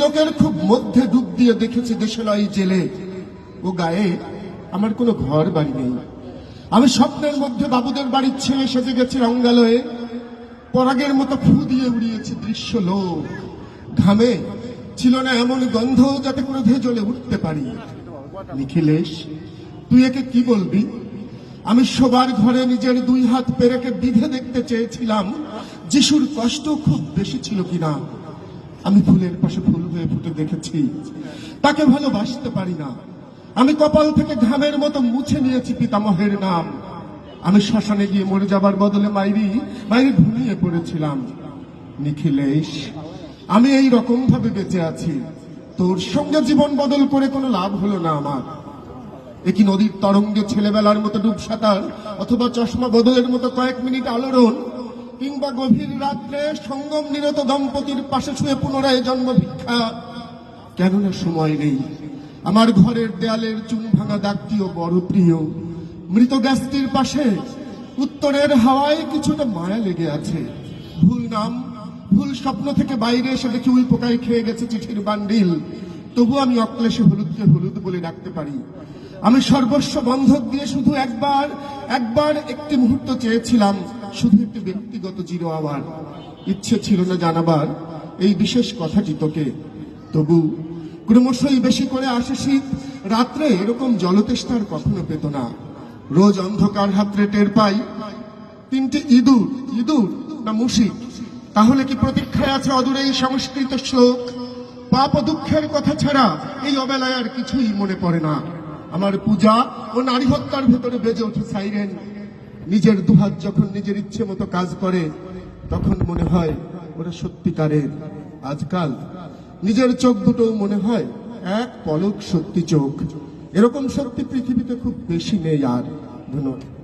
লোকের খুব মধ্যে ডুব দিয়ে দেখেছি দেশালয় জেলে ও গায়ে আমার কোনো ঘর বাড়ি নেই। আমি স্বপ্নের মধ্যে বাবুদের বাড়ির ছেলে সেজে গেছি রঙ্গালয়ে, পরাগের মতো ফু দিয়ে উড়িয়েছি দৃশ্য লোক। ঘামে ছিল না এমন গন্ধ যাতে কোনো ধে জ্বলে উঠতে পারি। নিখিলেশ, তুই একে কি বলবি? আমি সবার ঘরে নিজের দুই হাত পেরেকে বিধে দেখতে চেয়েছিলাম যিশুর কষ্ট খুব বেশি ছিল কিনা। আমি ফুলের পাশে ফুল হয়ে ফুটে দেখেছি, তাকে ভালোবাসতে পারি না। আমি কপাল থেকে ঘামের মতো মুছে নিয়েছি পিতামহের নাম। আমি শ্মশানে গিয়ে মরে যাবার বদলে মাইরি ঘুমিয়ে পড়েছিলাম। নিখিলেশ, আমি এই রকম ভাবে বেঁচে আছি, তোর সঙ্গে জীবন বদল করে কোনো লাভ হলো না আমার। একই নদীর তরঙ্গে ছেলেবেলার মতো ডুব সাঁতার, অথবা চশমা বদলের মতো কয়েক মিনিট আলোড়ন, কিংবা গভীর রাত্রে সঙ্গম নিরত দম্পতির পাশে শুয়ে পুনরায় জন্ম ভিক্ষা। কেননা সময় নেই। আমার ঘরের দেয়ালের চুন ভাঙা দাগটিও বড় প্রিয়। মৃত গ্যাসটির পাশে উত্তরের হাওয়ায় কিছুটা মায়া লেগে আছে। ভুল নাম, ভুল স্বপ্ন থেকে বাইরে এসে দেখি উই পোকায় খেয়ে গেছে চিঠির বান্ডিল। তবু আমি অক্লেশে হলুদকে হলুদ বলে ডাকতে পারি। আমি সর্বস্ব বন্ধক দিয়ে শুধু একবার একটি মুহূর্ত চেয়েছিলাম, শুধু একটি ব্যক্তিগত জিরো আওয়ার। ইচ্ছে ছিল না জানাবার এই বিশেষ কথাটি তোকে। তবু ক্রমশই বেশি করে আসে শীত, রাত্রে এরকম জলতেষ্টার কখনো পেত না। রোজ অন্ধকার হাতরে টের পাই তিনটি ইঁদুর না মুশিক। তাহলে কি প্রতীক্ষায় আছে অদূরে এই সংস্কৃত শ্লোক? পাপ ও দুঃখের কথা ছাড়া এই অবেলায় আর কিছুই মনে পড়ে না। আমার পূজা ও নারী হত্যার ভেতরে বেজে ওঠে সাইরেন। নিজের দুহাত যখন নিজের ইচ্ছে মতো কাজ করে, তখন মনে হয় ওরা সত্যিকারের। আজকাল নিজের চোখ দুটো মনে হয় এক পলক সত্যি চোখ। এরকম সত্যি পৃথিবীতে খুব বেশি নেই আর। ধন্যবাদ।